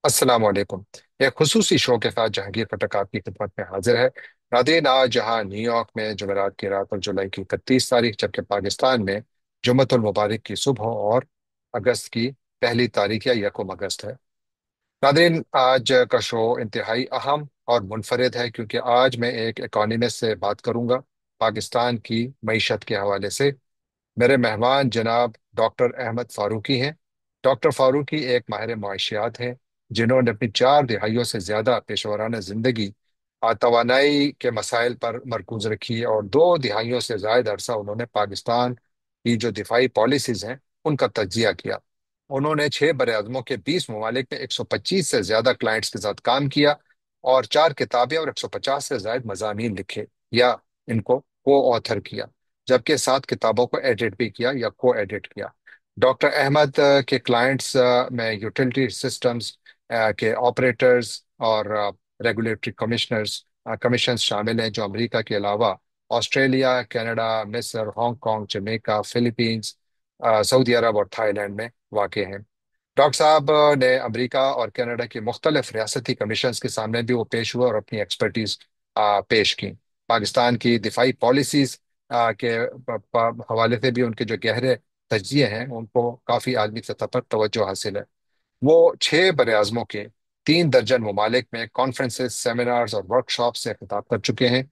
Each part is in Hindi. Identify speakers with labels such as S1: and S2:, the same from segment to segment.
S1: अस्सलाम वालेकुम। एक खुसूसी शो के साथ जहांगीर खटक आपकी खिदमत में हाजिर है। नादरीन, आज जहां न्यूयॉर्क में जुमेरात की रात और जुलाई की 31 तारीख, जबकि पाकिस्तान में जुम्मतुल मुबारक की सुबह और अगस्त की पहली तारीख या यकम अगस्त है। नादरीन, आज का शो इंतहाई अहम और मुनफरिद है क्योंकि आज मैं एक इकोनॉमिस्ट से बात करूंगा पाकिस्तान की मईशत के हवाले से। मेरे मेहमान जनाब डॉक्टर अहमद फारूकी हैं। डॉक्टर फारूकी एक माहिर मुआशियात हैं जिन्होंने अपनी 4 दिहाइयों से ज्यादा पेशेवराना जिंदगी तवानाई के मसाइल पर मरकूज रखी है और 2 दिहाइयों से ज्यादा अरसा उन्होंने पाकिस्तान की जो दिफाई पॉलिसीज हैं उनका तजिया किया। उन्होंने 6 बरआज़मों के 20 ममालिक में 125 से ज्यादा क्लाइंट्स के साथ काम किया और 4 किताबें और 150 से ज्यादा मजामीन लिखे या इनको को ऑथर किया, जबकि 7 किताबों को एडिट भी किया या को एडिट किया। डॉक्टर अहमद के क्लाइंट्स में यूटिलिटी सिस्टम्स के ऑपरेटर्स और रेगुलेटरी कमिश्नर्स कमीशन शामिल हैं, जो अमेरिका के अलावा ऑस्ट्रेलिया, कनाडा, मिस्र, हांगकांग, जमैका, फिलीपींस, सऊदी अरब और थाईलैंड में वाक़ हैं। डॉक्टर साहब ने अमेरिका और कनाडा की मुख्तलिफ रियासती कमीशंस के सामने भी वो पेश हुए और अपनी एक्सपर्टीज पेश की। पाकिस्तान की दिफाई पॉलिसीज के हवाले से भी उनके जो गहरे तजिए हैं उनको काफ़ी आलमी सतह पर तवज्जो हासिल है। वो 6 बरआज़मों के 3 दर्जन ममालिक में कॉन्फ्रेंसेस, सेमिनार्स और वर्कशॉप से खिताब कर चुके हैं।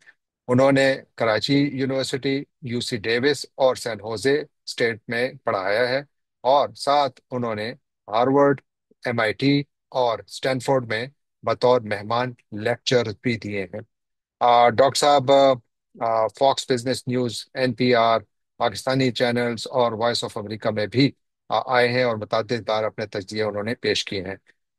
S1: उन्होंने कराची यूनिवर्सिटी, यूसी डेविस और सैन होजे स्टेट में पढ़ाया है और साथ उन्होंने हार्वर्ड, एमआईटी और स्टैनफोर्ड में बतौर मेहमान लेक्चर भी दिए हैं। डॉक्टर साहब Fox Business News, NPR, Pakistani channels और वॉइस ऑफ अमेरिका में भी आए हैं और मुतअद्दिद बार अपने तजज़िये उन्होंने पेश किए हैं।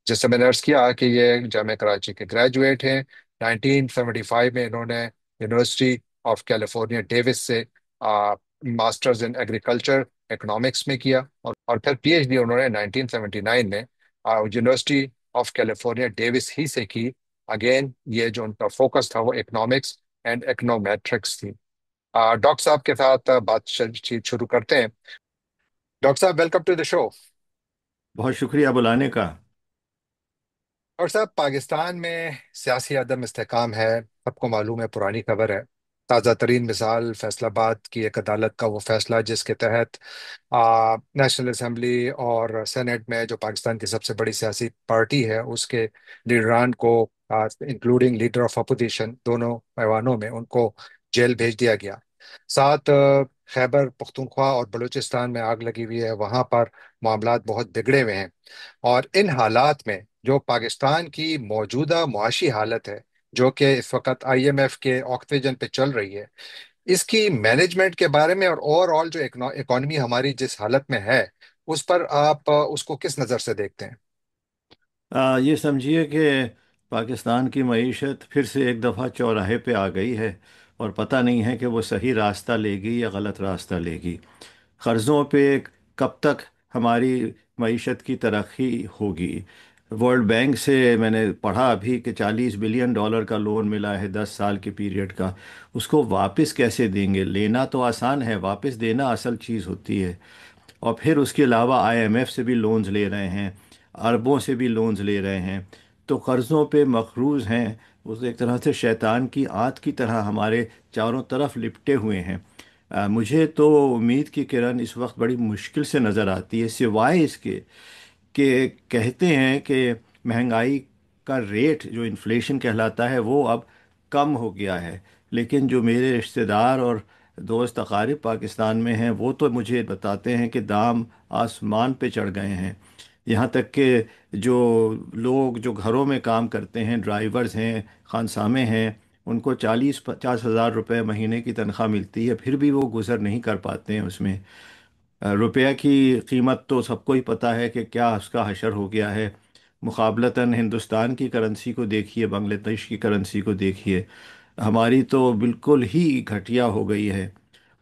S1: जिससे मैंने अर्ज़ किया कि ये जामिया कराची के ग्रेजुएट हैं। 1975 में इन्होंने यूनिवर्सिटी ऑफ कैलिफोर्निया डेविस से मास्टर्स इन एग्रीकल्चर इकोनॉमिक्स में किया और फिर पीएचडी उन्होंने 1979 में यूनिवर्सिटी ऑफ कैलिफोर्निया डेविस ही से की। अगेन ये जो उनका फोकस था वो इकोनॉमिक्स एंड इकोनोमेट्रिक्स थी। डॉक्टर साहब के साथ बातचीत शुरू करते हैं। डॉक्टर साहब, वेलकम टू द शो।
S2: बहुत शुक्रिया बुलाने का।
S1: और साहब, पाकिस्तान में सियासी अदम इस्तेकाम है, सबको मालूम है, पुरानी खबर है। ताज़ा तरीन मिसाल फैसलाबाद की एक अदालत का वो फैसला जिसके तहत नेशनल असेंबली और सेनेट में जो पाकिस्तान की सबसे बड़ी सियासी पार्टी है उसके लीडरान को, इंक्लूडिंग लीडर ऑफ अपोजिशन, दोनों पैवानों में उनको जेल भेज दिया गया। साथ खैबर पख्तूनख्वा और बलूचिस्तान में आग लगी हुई है, वहां पर मामलात बहुत बिगड़े हुए हैं। और इन हालात में जो पाकिस्तान की मौजूदा मुआशी हालत है, जो कि इस वक्त आईएमएफ के ऑक्सीजन पे चल रही है, इसकी मैनेजमेंट के बारे में और ओवरऑल जो इकोनॉमी हमारी जिस हालत में है उस पर आप उसको किस नज़र से देखते हैं?
S2: ये समझिए कि पाकिस्तान की मईशत फिर से एक दफ़ा चौराहे पे आ गई है और पता नहीं है कि वो सही रास्ता लेगी या गलत रास्ता लेगी। कर्ज़ों पे कब तक हमारी मईशत की तरक्की होगी। वर्ल्ड बैंक से मैंने पढ़ा अभी कि $40 बिलियन का लोन मिला है 10 साल के पीरियड का। उसको वापस कैसे देंगे? लेना तो आसान है, वापस देना असल चीज़ होती है। और फिर उसके अलावा आईएमएफ से भी लोन्स ले रहे हैं, अरबों से भी लोन्स ले रहे हैं। तो कर्ज़ों पे मक़रूज़ हैं। उस एक तरह से शैतान की आंत की तरह हमारे चारों तरफ लिपटे हुए हैं। मुझे तो उम्मीद की किरण इस वक्त बड़ी मुश्किल से नज़र आती है, सिवाय इसके कि कहते हैं कि महंगाई का रेट जो इन्फ्लेशन कहलाता है वो अब कम हो गया है। लेकिन जो मेरे रिश्तेदार और दोस्त अकारिब पाकिस्तान में हैं वो तो मुझे बताते हैं कि दाम आसमान पे चढ़ गए हैं। यहाँ तक कि जो लोग जो घरों में काम करते हैं, ड्राइवर्स हैं, खानसामे हैं, उनको 40-50 हज़ार रुपये महीने की तनख्वाह मिलती है, फिर भी वो गुज़र नहीं कर पाते हैं उसमें। रुपया की कीमत तो सबको ही पता है कि क्या उसका हशर हो गया है। मुकाबलतन हिंदुस्तान की करेंसी को देखिए, बांग्लादेश की करेंसी को देखिए, हमारी तो बिल्कुल ही घटिया हो गई है।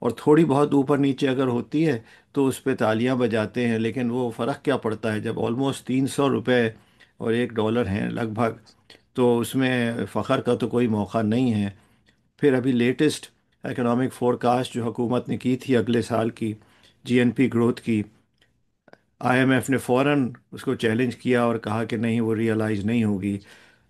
S2: और थोड़ी बहुत ऊपर नीचे अगर होती है तो उस पे तालियां बजाते हैं, लेकिन वो फ़र्क क्या पड़ता है जब ऑलमोस्ट $300 और $1 हैं लगभग। तो उसमें फ़ख्र का तो कोई मौका नहीं है। फिर अभी लेटेस्ट इकोनॉमिक फोरकास्ट जो हुकूमत ने की थी अगले साल की जीएनपी ग्रोथ की, आईएमएफ ने फौरन उसको चैलेंज किया और कहा कि नहीं, वो रियलाइज नहीं होगी।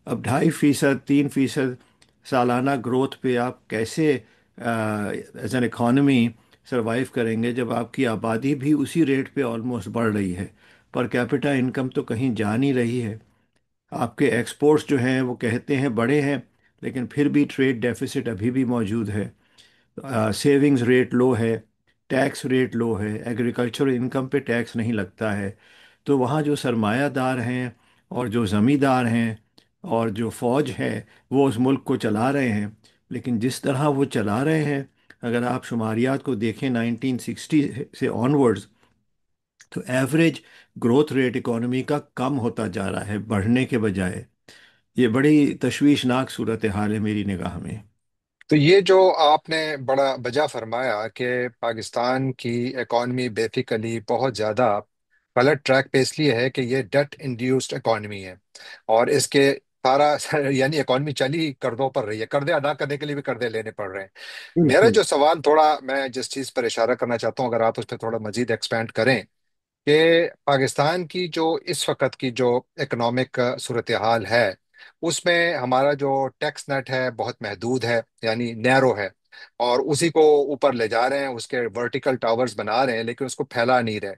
S2: अब 2.5%, 3% सालाना ग्रोथ पे आप कैसे एज एन इकॉनमी सरवाइव करेंगे जब आपकी आबादी भी उसी रेट पे ऑलमोस्ट बढ़ रही है। पर कैपिटा इनकम तो कहीं जा नहीं रही है। आपके एक्सपोर्ट्स जो हैं वो कहते हैं बड़े हैं, लेकिन फिर भी ट्रेड डेफिसिट अभी भी मौजूद है। सेविंग्स रेट लो है, टैक्स रेट लो है, एग्रीकल्चर इनकम पे टैक्स नहीं लगता है। तो वहाँ जो सरमायादार हैं और जो ज़मींदार हैं और जो फ़ौज है, वो उस मुल्क को चला रहे हैं। लेकिन जिस तरह वो चला रहे हैं, अगर आप शुमारियात को देखें 1960 से ऑनवर्ड्स, तो एवरेज ग्रोथ रेट इकॉनमी का कम होता जा रहा है, बढ़ने के बजाय। ये बड़ी तशवीशनाक सूरत हाल है मेरी निगाह में।
S1: तो ये जो आपने बड़ा बजा फरमाया कि पाकिस्तान की इकॉनमी बेसिकली बहुत ज़्यादा गलत ट्रैक पे इसलिए है कि ये डेट इंड्यूस्ड इकॉनमी है, और इसके सारा यानी इकॉनमी चली कर्जों पर रही है, कर्जे अदा करने के लिए भी कर्जे लेने पड़ रहे हैं। मेरा
S2: बिल्कुल।
S1: जो सवाल, थोड़ा मैं जिस चीज़ पर इशारा करना चाहता हूँ, अगर आप उस पर थोड़ा मजीद एक्सपेंड करें, कि पाकिस्तान की जो इस वक्त की जो इकोनॉमिक सूरत हाल है, उसमें हमारा जो टैक्स नेट है बहुत महदूद है, यानी नैरो है, और उसी को ऊपर ले जा रहे हैं, उसके वर्टिकल टावर्स बना रहे हैं, लेकिन उसको फैला नहीं रहे।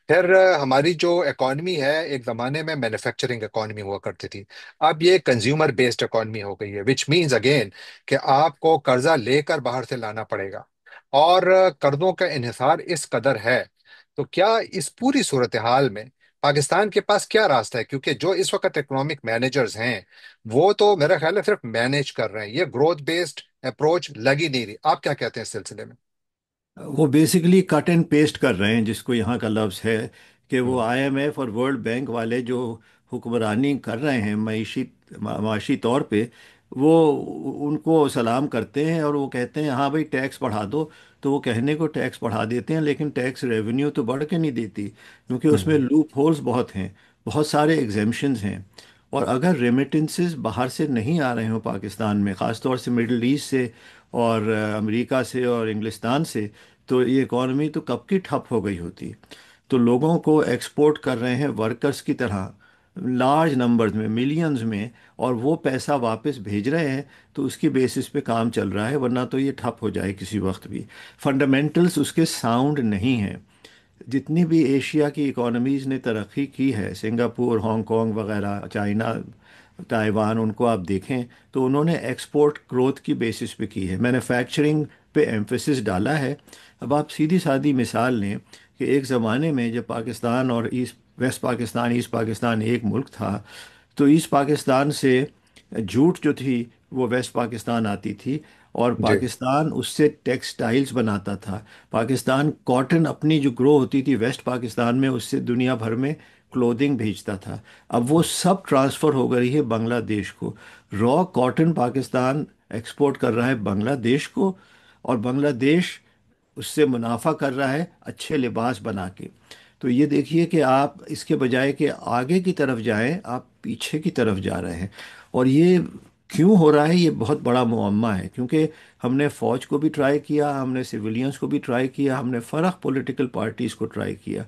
S1: फिर हमारी जो इकॉनमी है, एक ज़माने में मैन्युफैक्चरिंग इकॉनमी हुआ करती थी, अब ये कंज्यूमर बेस्ड इकॉनमी हो गई है, विच मीन्स अगेन कि आपको कर्जा लेकर बाहर से लाना पड़ेगा, और कर्जों का इन्हिसार इस कदर है। तो क्या इस पूरी सूरत हाल में पाकिस्तान के पास क्या रास्ता है? क्योंकि जो इस वक्त इकोनॉमिक मैनेजर्स हैं, वो तो मेरा ख्याल है सिर्फ मैनेज कर रहे हैं, ये ग्रोथ बेस्ड अप्रोच लग ही नहीं रही। आप क्या कहते हैं इस सिलसिले में?
S2: वो बेसिकली कट एंड पेस्ट कर रहे हैं, जिसको यहाँ का लफ्ज़ है कि वो
S1: हम्म।
S2: आईएमएफ और वर्ल्ड बैंक वाले जो हुक्मरानी कर रहे हैं माशी तौर पे, वो उनको सलाम करते हैं और वो कहते हैं हाँ भाई टैक्स बढ़ा दो। तो वो कहने को टैक्स बढ़ा देते हैं, लेकिन टैक्स रेवेन्यू तो बढ़ के नहीं देती, क्योंकि उसमें
S1: हम्म।
S2: लूप होल्स बहुत हैं, बहुत सारे एग्जेम्पशंस हैं। और अगर रेमिटेंसेस बाहर से नहीं आ रहे हो पाकिस्तान में, ख़ास तौर से मिडल ईस्ट से और अमेरिका से और इंग्लिस्तान से, तो ये इकॉनमी तो कब की ठप हो गई होती। तो लोगों को एक्सपोर्ट कर रहे हैं वर्कर्स की तरह, लार्ज नंबर्स में, मिलियंस में, और वो पैसा वापस भेज रहे हैं। तो उसकी बेसिस पे काम चल रहा है, वरना तो ये ठप हो जाए किसी वक्त भी। फंडामेंटल्स उसके साउंड नहीं हैं। जितनी भी एशिया की इकोनॉमीज़ ने तरक्की की है, सिंगापुर, हांगकांग वगैरह, चाइना, ताइवान, उनको आप देखें तो उन्होंने एक्सपोर्ट ग्रोथ की बेसिस पे की है, मैन्युफैक्चरिंग पे एम्फेसिस डाला है। अब आप सीधी सादी मिसाल लें कि एक ज़माने में जब पाकिस्तान और ईस्ट पाकिस्तान एक मुल्क था, तो ईस्ट पाकिस्तान से जूट जो थी वो वेस्ट पाकिस्तान आती थी, और
S1: जी।
S2: पाकिस्तान उससे टेक्सटाइल्स बनाता था। पाकिस्तान कॉटन अपनी जो ग्रो होती थी वेस्ट पाकिस्तान में, उससे दुनिया भर में क्लोथिंग भेजता था। अब वो सब ट्रांसफ़र हो गई है बांग्लादेश को। रॉ कॉटन पाकिस्तान एक्सपोर्ट कर रहा है बांग्लादेश को, और बांग्लादेश उससे मुनाफा कर रहा है अच्छे लिबास बना के। तो ये देखिए कि आप इसके बजाय कि आगे की तरफ जाएं, आप पीछे की तरफ जा रहे हैं। और ये क्यों हो रहा है, ये बहुत बड़ा मुअम्मा है, क्योंकि हमने फ़ौज को भी ट्राई किया, हमने सिविलियंस को भी ट्राई किया, हमने फ़र्क पॉलिटिकल पार्टीज़ को ट्राई किया,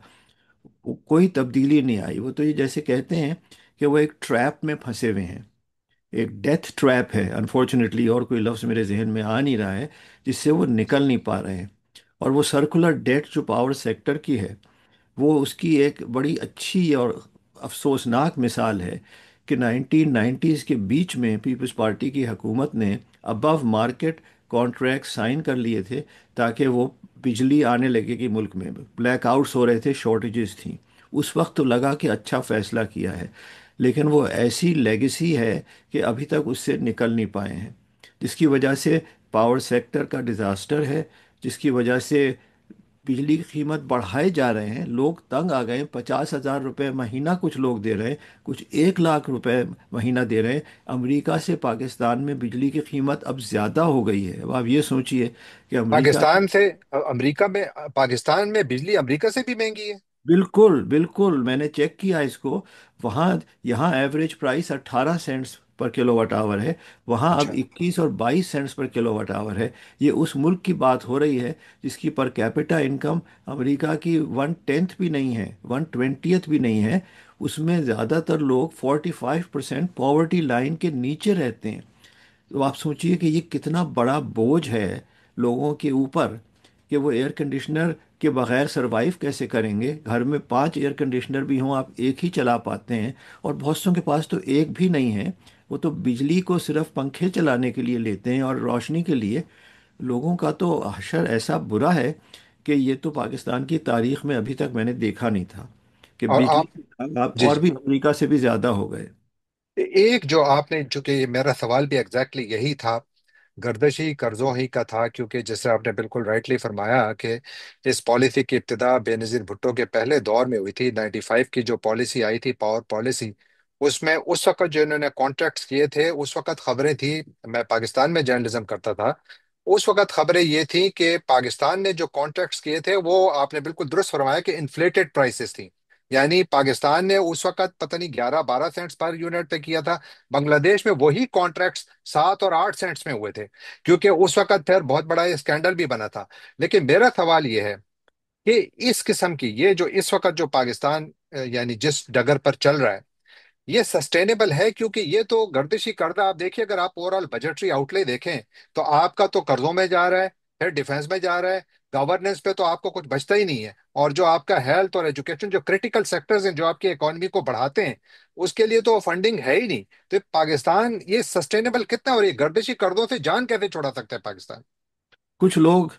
S2: कोई तब्दीली नहीं आई। वो तो ये जैसे कहते हैं कि वो एक ट्रैप में फंसे हुए हैं, एक डेथ ट्रैप है अनफॉर्चुनेटली, और कोई लफ्ज़ मेरे जहन में आ नहीं रहा है जिससे वो निकल नहीं पा रहे हैं। और वो सर्कुलर डेट जो पावर सेक्टर की है, वो उसकी एक बड़ी अच्छी और अफसोसनाक मिसाल है कि 1990s के बीच में पीपल्स पार्टी की हुकूमत ने अबव मार्केट कॉन्ट्रैक्ट साइन कर लिए थे, ताकि वो बिजली आने लगेगी मुल्क में। ब्लैकआउट्स हो रहे थे, शॉर्टेजेस थी। उस वक्त तो लगा कि अच्छा फ़ैसला किया है, लेकिन वो ऐसी लेगेसी है कि अभी तक उससे निकल नहीं पाए हैं, जिसकी वजह से पावर सेक्टर का डिज़ास्टर है, जिसकी वजह से बिजली की कीमत बढ़ाए जा रहे हैं। लोग तंग आ गए हैं, 50,000 रुपये महीना कुछ लोग दे रहे हैं, कुछ 1 लाख रुपए महीना दे रहे हैं। अमेरिका से पाकिस्तान में बिजली की कीमत अब ज़्यादा हो गई है। अब आप ये सोचिए कि अमेरिका
S1: पाकिस्तान से अमेरिका में, पाकिस्तान में बिजली अमेरिका से भी महंगी है?
S2: बिल्कुल बिल्कुल, मैंने चेक किया इसको। वहाँ यहाँ एवरेज प्राइस 18 सेंट्स पर किलोवाट आवर है, वहाँ अब
S1: अच्छा।
S2: 21 और 22 सेंट्स पर किलोवाट आवर है। ये उस मुल्क की बात हो रही है जिसकी पर कैपिटा इनकम अमेरिका की 1/10 भी नहीं है, 1/20 भी नहीं है। उसमें ज़्यादातर लोग 45% पॉवर्टी लाइन के नीचे रहते हैं। तो आप सोचिए कि ये कितना बड़ा बोझ है लोगों के ऊपर, कि वो एयर कंडीशनर के बगैर सरवाइव कैसे करेंगे। घर में 5 एयर कंडीशनर भी हों, आप एक ही चला पाते हैं, और बहुत सौ के पास तो एक भी नहीं है। वो तो बिजली को सिर्फ पंखे चलाने के लिए लेते हैं और रोशनी के लिए। लोगों का तो हशर ऐसा बुरा है कि ये तो पाकिस्तान की तारीख में अभी तक मैंने देखा नहीं था, कि
S1: और
S2: बिजली
S1: आप।
S2: के दाम
S1: जी
S2: और
S1: जी।
S2: भी अमेरिका से भी ज़्यादा हो गए।
S1: एक जो आपने, चूंकि मेरा सवाल भी एग्जैक्टली यही था, गर्दशी कर्जों ही का था, क्योंकि जैसे आपने बिल्कुल राइटली फरमाया कि इस पॉलिसी की इब्तिदा बेनजीर भुट्टो के पहले दौर में हुई थी। 95 की जो पॉलिसी आई थी, पावर पॉलिसी, उसमें उस वक्त जो इन्होंने कॉन्ट्रैक्ट्स किए थे, उस वक्त खबरें थी, मैं पाकिस्तान में जर्नलिज्म करता था, उस वक्त खबरें ये थी कि पाकिस्तान ने जो कॉन्ट्रैक्ट्स किए थे वो, आपने बिल्कुल दुरुस्त फरमाया कि इन्फ्लेटेड प्राइसेस थी। यानी पाकिस्तान ने उस वक्त पता नहीं 11-12 सेंट्स पर यूनिट पे किया था। बांग्लादेश में वही कॉन्ट्रैक्ट्स 7 और 8 सेंट्स में हुए थे, क्योंकि उस वक्त फिर बहुत बड़ा स्कैंडल भी बना था। लेकिन मेरा सवाल यह है कि इस किस्म की, ये जो इस वक्त जो पाकिस्तान यानी जिस डगर पर चल रहा है, ये सस्टेनेबल है? क्योंकि ये तो गर्दिशी कर्जा, आप देखिए, अगर आप ओवरऑल बजटरी आउटले देखें तो आपका तो कर्जों में जा रहा है, फिर डिफेंस में जा रहा है, गवर्नेंस पे तो आपको कुछ बचता ही नहीं है, और जो आपका हेल्थ और एजुकेशन, जो क्रिटिकल सेक्टर्स हैं जो आपकी इकोनॉमी को बढ़ाते हैं, उसके लिए तो फंडिंग है ही नहीं। तो पाकिस्तान ये सस्टेनेबल कितना, और ये गर्दिशी कर्जों से जान कैसे छुड़ा सकता है पाकिस्तान?
S2: कुछ लोग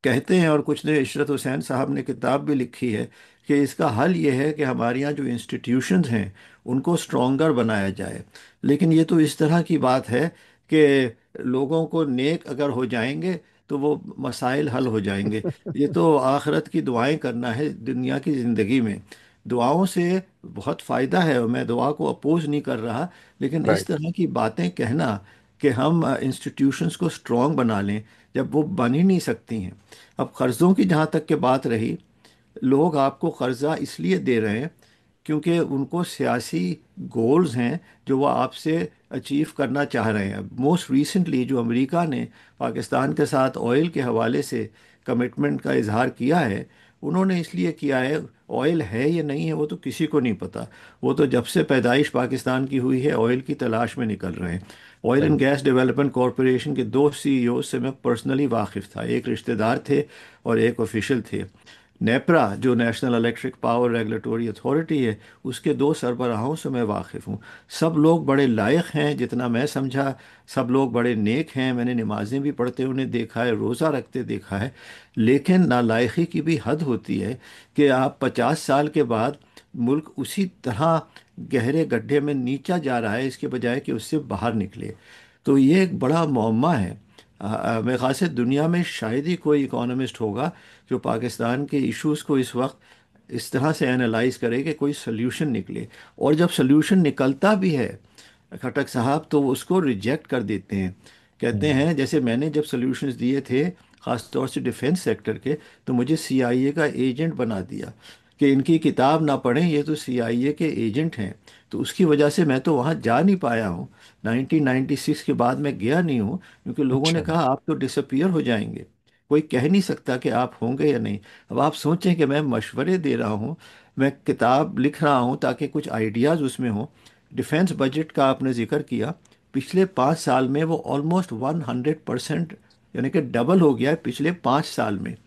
S2: कहते हैं, और कुछ ने, इशरत हुसैन साहब ने किताब भी लिखी है, कि इसका हल ये है कि हमारे यहाँ जो इंस्टीट्यूशंस हैं उनको स्ट्रॉन्गर बनाया जाए। लेकिन ये तो इस तरह की बात है कि लोगों को नेक अगर हो जाएंगे तो वो मसाइल हल हो जाएंगे। ये तो आखिरत की दुआएं करना है दुनिया की ज़िंदगी में। दुआओं से बहुत फ़ायदा है और मैं दुआ को अपोज नहीं कर रहा, लेकिन इस
S1: राइट।
S2: तरह की बातें कहना कि हम इंस्टीट्यूशंस को स्ट्रॉन्ग बना लें, जब वो बन ही नहीं सकती हैं। अब कर्ज़ों की जहाँ तक के बात रही, लोग आपको कर्जा इसलिए दे रहे हैं क्योंकि उनको सियासी गोल्स हैं जो वो आपसे अचीव करना चाह रहे हैं। मोस्ट रिसेंटली जो अमेरिका ने पाकिस्तान के साथ ऑयल के हवाले से कमिटमेंट का इजहार किया है, उन्होंने इसलिए किया है। ऑयल है या नहीं है वो तो किसी को नहीं पता। वो तो जब से पैदाइश पाकिस्तान की हुई है ऑयल की तलाश में निकल रहे हैं। ऑयल एंड
S1: सही।
S2: गैस डेवलपमेंट कॉरपोरेशन के 2 सीईओ से मैं पर्सनली वाकिफ़ था, एक रिश्तेदार थे और एक ऑफिशियल थे। नेपरा जो national electric power regulatory authority है, उसके 2 सरबराहों से मैं वाकिफ़ हूँ। सब लोग बड़े लायक हैं जितना मैं समझा, सब लोग बड़े नेक हैं, मैंने नमाजें भी पढ़ते उन्हें देखा है, रोज़ा रखते देखा है। लेकिन नालायकी की भी हद होती है कि आप 50 साल के बाद मुल्क उसी तरह गहरे गड्ढे में नीचा जा रहा है इसके बजाय कि उससे बाहर निकले। तो ये एक बड़ा मौमा है। मेरे ख्याल से दुनिया में शायद ही कोई इकोनॉमिस्ट होगा जो पाकिस्तान के इश्यूज़ को इस वक्त इस तरह से एनालाइज करे कि कोई सल्यूशन निकले। और जब सल्यूशन निकलता भी है खटक साहब, तो वो उसको रिजेक्ट कर देते हैं। कहते
S1: हम्म।
S2: हैं, जैसे मैंने जब सल्यूशंस दिए थे ख़ास तौर से डिफेंस सेक्टर के, तो मुझे सीआईए का एजेंट बना दिया कि इनकी किताब ना पढ़ें, ये तो सीआईए के एजेंट हैं। तो उसकी वजह से मैं तो वहाँ जा नहीं पाया हूँ। 1996 के बाद मैं गया नहीं हूँ, क्योंकि लोगों ने
S1: अच्छा।
S2: कहा आप तो डिसअपियर हो जाएंगे, कोई कह नहीं सकता कि आप होंगे या नहीं। अब आप सोचें कि मैं मशवरे दे रहा हूँ, मैं किताब लिख रहा हूँ ताकि कुछ आइडियाज़ उसमें हों। डिफेंस बजट का आपने जिक्र किया, पिछले 5 साल में वो ऑलमोस्ट 100%, यानी कि डबल हो गया है पिछले 5 साल में। ये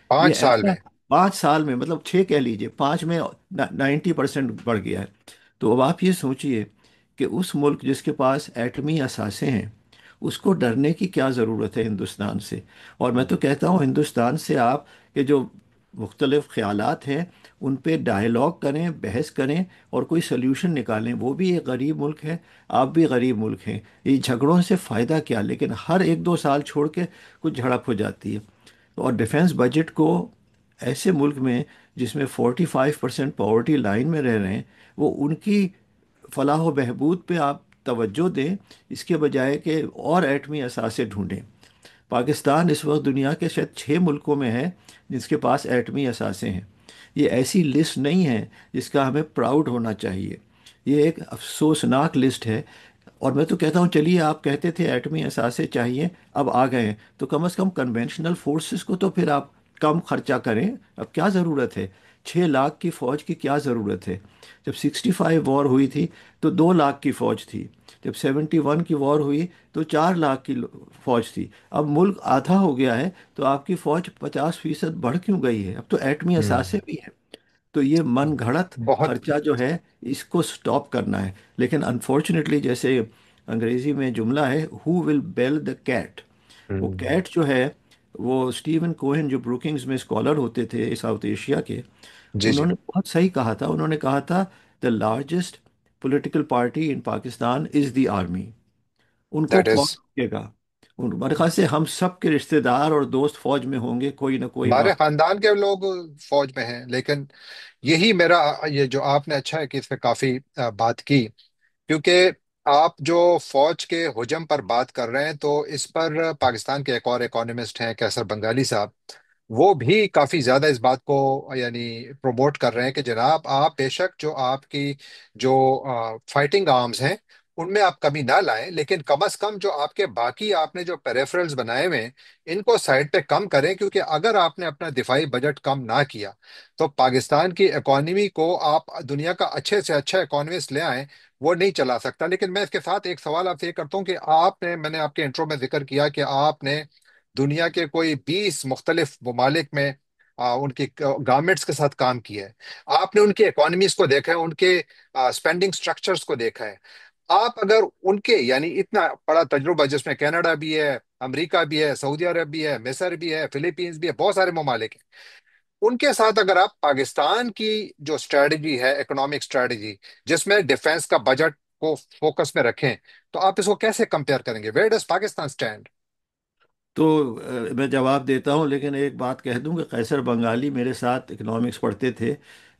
S1: 5 साल
S2: ऐसा,
S1: में?
S2: 5 साल में मतलब 6 कह लीजिए, 5 में 90% बढ़ गया है। तो अब आप ये सोचिए कि उस मुल्क जिसके पास एटमी असासे हैं, उसको डरने की क्या ज़रूरत है हिंदुस्तान से। और मैं तो कहता हूँ हिंदुस्तान से आप के जो मुख्तलिफ ख्यालात हैं उन पे डायलॉग करें, बहस करें और कोई सल्यूशन निकालें। वो भी एक गरीब मुल्क है, आप भी गरीब मुल्क हैं। ये झगड़ों से फ़ायदा क्या, लेकिन हर 1-2 साल छोड़ के कुछ झड़प हो जाती है। और डिफेंस बजट को ऐसे मुल्क में जिसमें 45% पॉवर्टी लाइन में रह रहे हैं, वो उनकी फलाह व बहबूद पे आप तवज्जो दें, इसके बजाय कि और एटमी असासे ढूंढें। पाकिस्तान इस वक्त दुनिया के शायद 6 मुल्कों में है जिसके पास एटमी असासे हैं। ये ऐसी लिस्ट नहीं है जिसका हमें प्राउड होना चाहिए, ये एक अफसोसनाक लिस्ट है। और मैं तो कहता हूँ चलिए, आप कहते थे एटमी असासे चाहिए, अब आ गए हैं, तो कम से कम कन्वेंशनल फोर्सेस को तो फिर आप कम खर्चा करें। अब क्या ज़रूरत है 6 लाख की फ़ौज की, क्या ज़रूरत है? जब 65 वॉर हुई थी तो 2 लाख की फ़ौज थी। जब 71 की वॉर हुई तो 4 लाख की फ़ौज थी। अब मुल्क आधा हो गया है, तो आपकी फ़ौज 50% बढ़ क्यों गई है? अब तो एटमी असासे
S1: हम्म।
S2: भी है। तो ये मन घड़त
S1: बहुत।
S2: खर्चा जो है, इसको स्टॉप करना है। लेकिन अनफॉर्चुनेटली, जैसे अंग्रेजी में जुमला है, who will bell the cat. वो
S1: हम्म।
S2: कैट जो है, वो स्टीवन कोहेन जो ब्रुकिंग्स में स्कॉलर होते थे साउथ एशिया के,
S1: जी जी।
S2: उन्होंने बहुत सही कहा था। उन्होंने कहा था the largest political party in Pakistan is the army. उनको
S1: दैट
S2: कौन
S1: इज।
S2: रोकेगा? मेरे ख्याल से हम सब के रिश्तेदार और दोस्त फौज में होंगे, कोई ना कोई
S1: हमारे
S2: वहाँ।
S1: खानदान के लोग फौज में हैं, लेकिन यही मेरा, ये जो आपने अच्छा है कि इस पे काफी बात की, क्योंकि आप जो फौज के हुजम पर बात कर रहे हैं, तो इस पर पाकिस्तान के एक और इकोनॉमिस्ट हैं, कैसर बंगाली साहब, वो भी काफी ज्यादा इस बात को यानी प्रमोट कर रहे हैं कि जनाब, आप बेशक जो आपकी जो फाइटिंग आर्म्स हैं उनमें आप कमी ना लाएं, लेकिन कम से कम जो आपके बाकी आपने जो पेरिफेरल्स बनाए हुए हैं इनको साइड पे कम करें, क्योंकि अगर आपने अपना दिफाई बजट कम ना किया तो पाकिस्तान की इकोनॉमी को आप दुनिया का अच्छे से अच्छा इकोनॉमिस्ट ले आए, वो नहीं चला सकता। लेकिन मैं इसके साथ एक सवाल आपसे ये करता हूँ कि आपने, मैंने आपके इंट्रो में जिक्र किया कि आपने दुनिया के कोई 20 मुख्तलिफ ममालिक में उनकी गवर्नमेंट्स के साथ काम किया है। आपने उनकी इकोनॉमीज को देखा है, उनके स्पेंडिंग स्ट्रक्चर्स को देखा है। आप अगर उनके यानी इतना बड़ा तजुर्बा जिसमें कनाडा भी है, अमेरिका भी है, सऊदी अरब भी है, मिस्र भी है, फिलीपींस भी है, बहुत सारे ममालिक हैं, उनके साथ अगर आप पाकिस्तान की जो स्ट्रेटजी है, इकोनॉमिक स्ट्रेटजी, जिसमें डिफेंस का बजट को फोकस में रखें, तो आप इसको कैसे कंपेयर करेंगे? Where does Pakistan stand?
S2: तो मैं जवाब देता हूँ, लेकिन एक बात कह दूं कि कैसर बंगाली मेरे साथ इकोनॉमिक्स पढ़ते थे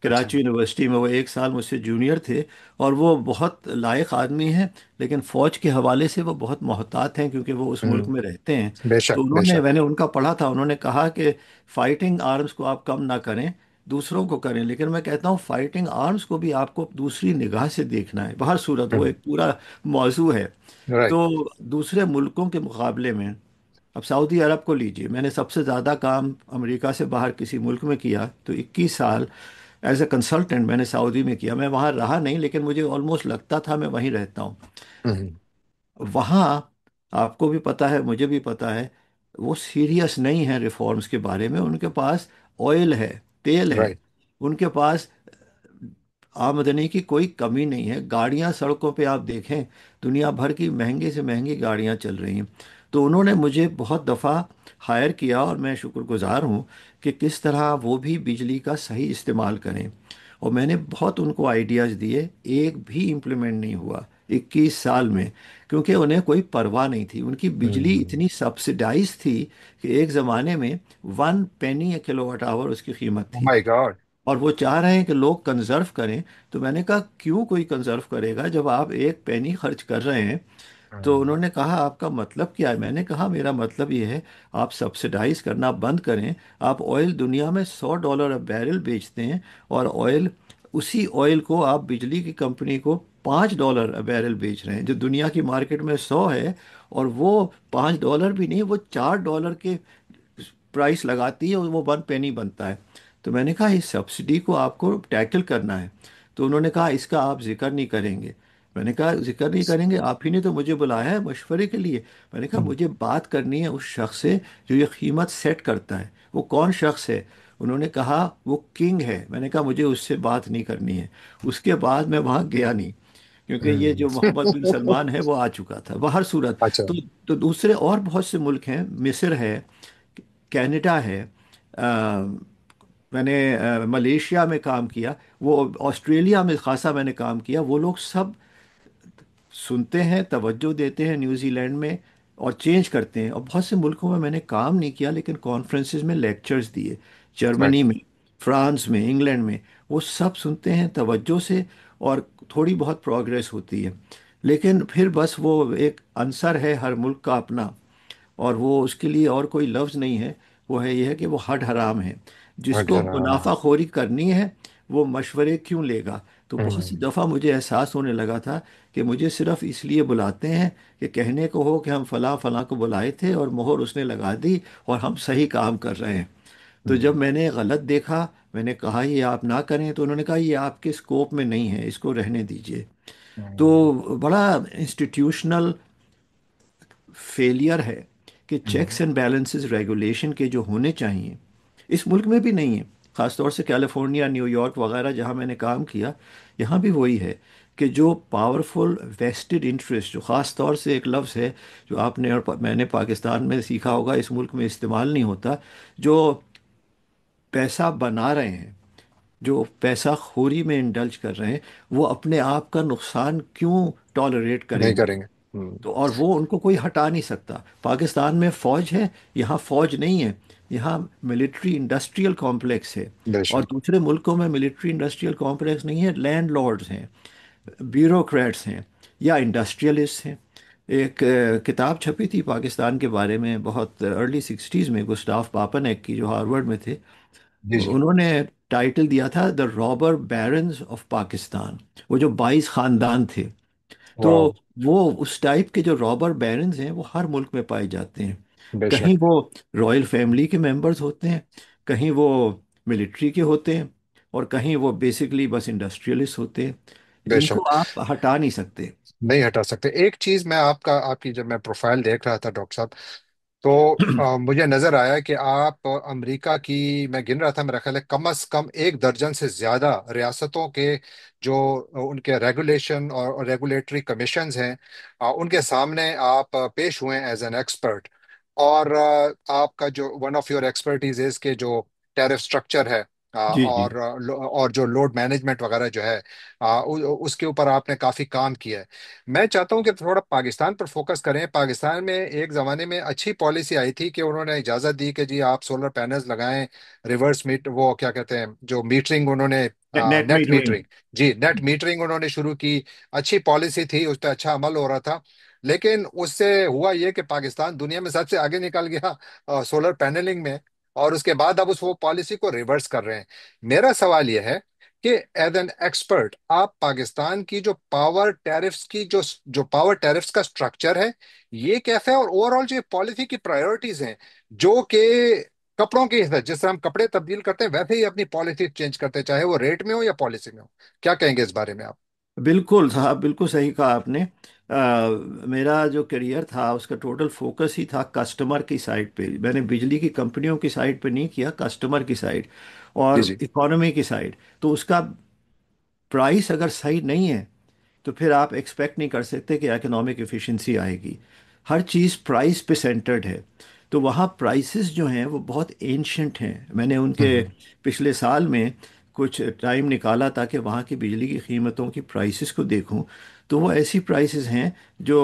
S1: अच्छा।
S2: कराची यूनिवर्सिटी में। वो 1 साल मुझसे जूनियर थे, और वो बहुत लायक आदमी हैं। लेकिन फ़ौज के हवाले से वो बहुत मोहतात हैं, क्योंकि वो उस मुल्क
S1: हम्म।
S2: में रहते हैं।
S1: बेशक
S2: तो उन्होंने,
S1: बेशक।
S2: मैंने उनका पढ़ा था, उन्होंने कहा कि फाइटिंग आर्म्स को आप कम ना करें, दूसरों को करें। लेकिन मैं कहता हूँ फाइटिंग आर्म्स को भी आपको दूसरी निगाह से देखना है। बाहर सूरत वो एक पूरा मौजू है।
S1: राइट।
S2: तो दूसरे मुल्कों के मुकाबले में, अब सऊदी अरब को लीजिए, मैंने सबसे ज़्यादा काम अमेरिका से बाहर किसी मुल्क में किया तो 21 साल एज ए कंसल्टेंट मैंने सऊदी में किया। मैं वहाँ रहा नहीं, लेकिन मुझे ऑलमोस्ट लगता था मैं वहीं रहता हूँ। वहाँ आपको भी पता है, मुझे भी पता है, वो सीरियस नहीं है रिफॉर्म्स के बारे में। उनके पास ऑयल है, तेल है,
S1: राइट।
S2: उनके पास आमदनी की कोई कमी नहीं है। गाड़ियां सड़कों पे आप देखें, दुनिया भर की महंगी से महंगी गाड़ियां चल रही हैं। तो उन्होंने मुझे बहुत दफ़ा हायर किया, और मैं शुक्रगुजार हूँ कि किस तरह वो भी बिजली का सही इस्तेमाल करें। और मैंने बहुत उनको आइडियाज़ दिए, एक भी इम्प्लीमेंट नहीं हुआ 21 साल में, क्योंकि उन्हें कोई परवाह नहीं थी। उनकी बिजली इतनी सब्सिडाइज थी कि एक ज़माने में 1 पेनी किलोवाट आवर उसकी कीमत
S1: ओ
S2: थी।
S1: My God.
S2: और वो चाह रहे हैं कि लोग कंजर्व करें। तो मैंने कहा क्यों कोई कंजर्व करेगा जब आप 1 पेनी खर्च कर रहे हैं? तो उन्होंने कहा आपका मतलब क्या है? मैंने कहा मेरा मतलब ये है, आप सब्सिडाइज करना बंद करें। आप ऑयल दुनिया में $100 बैरल बेचते हैं, और ऑयल, उसी ऑयल को आप बिजली की कंपनी को $5 बैरल बेच रहे हैं, जो दुनिया की मार्केट में 100 है। और वो $5 भी नहीं, वो $4 के प्राइस लगाती है, और वो 1 पेनी बनता है। तो मैंने कहा इस सब्सिडी को आपको टैकल करना है। तो उन्होंने कहा इसका आप जिक्र नहीं करेंगे। मैंने कहा जिक्र नहीं करेंगे, आप ही ने तो मुझे बुलाया है मशवरे के लिए। मैंने कहा मुझे बात करनी है उस शख्स से जो ये कीमत सेट करता है। वो कौन शख्स है? उन्होंने कहा वो किंग है। मैंने कहा मुझे उससे बात नहीं करनी है। उसके बाद मैं वहाँ गया नहीं, क्योंकि ये जो मोहम्मद बिन सलमान है वो आ चुका था। बाहर सूरत।
S1: अच्छा।
S2: तो दूसरे और बहुत से मुल्क हैं, मिस्र है, कनाडा है, मैंने मलेशिया में काम किया, वो ऑस्ट्रेलिया में खासा मैंने काम किया। वो लोग सब सुनते हैं, तवज्जो देते हैं न्यूजीलैंड में, और चेंज करते हैं। और बहुत से मुल्कों में मैंने काम नहीं किया, लेकिन कॉन्फ्रेंसेस में लेक्चर्स दिए,
S1: राइट।
S2: जर्मनी में, फ्रांस में, इंग्लैंड में। वो सब सुनते हैं तवज्जो से, और थोड़ी बहुत प्रोग्रेस होती है। लेकिन फिर बस वो एक अंसर है हर मुल्क का अपना, और वो उसके लिए और कोई लफ्ज़ नहीं है। वो है, ये है कि वो हड हराम है। जिसको
S1: हाँ।
S2: मुनाफाखोरी करनी है वो मशवरे क्यों लेगा? तो बहुत सी
S1: हम्म।
S2: दफ़ा मुझे एहसास होने लगा था कि मुझे सिर्फ इसलिए बुलाते हैं कि कहने को हो कि हम फलां फलां को बुलाए थे और मोहर उसने लगा दी और हम सही काम कर रहे हैं। तो जब
S1: हम्म।
S2: मैंने गलत देखा, मैंने कहा ये आप ना करें, तो उन्होंने कहा ये आपके स्कोप में नहीं है, इसको रहने दीजिए।
S1: हम्म।
S2: तो बड़ा इंस्टीट्यूशनल फेलियर है कि
S1: हम्म।
S2: चेक्स एंड बैलेंसेस रेगुलेशन के जो होने चाहिए इस मुल्क में भी नहीं है। ख़ासतौर से कैलिफोर्निया, न्यूयॉर्क वगैरह जहाँ मैंने काम किया, यहाँ भी वही है कि जो पावरफुल वेस्टेड इंटरेस्ट, जो ख़ास तौर से एक लफ्ज़ है जो आपने और मैंने पाकिस्तान में सीखा होगा, इस मुल्क में इस्तेमाल नहीं होता, जो पैसा बना रहे हैं, जो पैसा खोरी में इंडल्ज कर रहे हैं, वो अपने आप का नुकसान क्यों टॉलरेट
S1: नहीं
S2: करेंगे?
S1: करेंगे।
S2: तो और वो उनको कोई हटा नहीं सकता। पाकिस्तान में फौज है, यहाँ फौज नहीं है। यहाँ मिलिट्री इंडस्ट्रियल कॉम्प्लेक्स है। और
S1: बेशक।
S2: दूसरे मुल्कों में मिलिट्री इंडस्ट्रियल कॉम्प्लेक्स नहीं है, लैंडलॉर्ड्स हैं, ब्यूरोक्रेट्स हैं, या इंडस्ट्रियलिस्ट हैं। एक किताब छपी थी पाकिस्तान के बारे में बहुत अर्ली सिक्सटीज़ में, गुस्ताफ पापनेक की, जो हार्वर्ड में थे।
S1: जी जी।
S2: उन्होंने टाइटल दिया था the robber barons of Pakistan. वो जो 22 खानदान थे, तो
S1: वाह।
S2: वो उस टाइप के जो रॉबर बैरन्स हैं वो हर मुल्क में पाए जाते हैं। कहीं
S1: बेशक।
S2: वो रॉयल फैमिली के मेंबर्स होते हैं, कहीं वो मिलिट्री के होते हैं, और कहीं वो बेसिकली बस इंडस्ट्रियलिस्ट होते हैं। इनको
S1: बेशक।
S2: आप हटा नहीं सकते।
S1: नहीं हटा सकते। एक चीज मैं आपकी जब मैं प्रोफाइल देख रहा था डॉक्टर साहब, तो मुझे नजर आया कि आप अमेरिका की, मैं गिन रहा था, मेरा ख्याल है कम से कम एक दर्जन से ज्यादा रियासतों के जो उनके रेगुलेशन और रेगुलेटरी कमीशंस हैं, उनके सामने आप पेश हुए एज एन एक्सपर्ट। और आपका जो one of your expertise is के जो टैरिफ स्ट्रक्चर है,
S2: जी जी।
S1: और जो लोड मैनेजमेंट वगैरह जो है, उसके ऊपर आपने काफी काम किया है। मैं चाहता हूं कि थोड़ा पाकिस्तान पर फोकस करें। पाकिस्तान में एक जमाने में अच्छी पॉलिसी आई थी कि उन्होंने इजाजत दी कि जी आप सोलर पैनल्स लगाएं, रिवर्स मीट, वो क्या कहते हैं, जो मीटरिंग उन्होंने,
S2: नेट
S1: नेट
S2: मीटरिंग।
S1: मीटरिंग। जी, नेट मीटरिंग उन्होंने शुरू की। अच्छी पॉलिसी थी, उस पर अच्छा अमल हो रहा था। लेकिन उससे हुआ ये कि पाकिस्तान दुनिया में सबसे आगे निकल गया सोलर पैनलिंग में। और उसके बाद अब उस वो पॉलिसी को रिवर्स कर रहे हैं। मेरा सवाल यह है कि एज एन एक्सपर्ट आप पाकिस्तान की जो पावर टैरिफ्स की जो पावर टैरिफ्स का स्ट्रक्चर है, ये कैसा है, और ओवरऑल जो पॉलिसी की प्रायोरिटीज हैं, जो कि कपड़ों के हिसाब, जिस तरह हम कपड़े तब्दील करते हैं वैसे ही अपनी पॉलिसी चेंज करते हैं, चाहे वो रेट में हो या पॉलिसी में हो। क्या कहेंगे इस बारे में आप?
S2: बिल्कुल साहब, बिल्कुल सही कहा आपने। मेरा जो करियर था उसका टोटल फोकस ही था कस्टमर की साइड पे। मैंने बिजली की कंपनियों की साइड पे नहीं किया, कस्टमर की साइड
S1: जी
S2: और
S1: जी।
S2: इकोनॉमी की साइड। तो उसका प्राइस अगर सही नहीं है तो फिर आप एक्सपेक्ट नहीं कर सकते कि इकोनॉमिक एफिशिएंसी आएगी। हर चीज़ प्राइस पे सेंटर्ड है। तो वहाँ प्राइसेस जो हैं वो बहुत एंशंट हैं। मैंने उनके
S1: हम्म।
S2: पिछले साल में कुछ टाइम निकाला ताकि वहाँ की बिजली की कीमतों की प्राइसेस को देखूं। तो वो ऐसी प्राइसेस हैं जो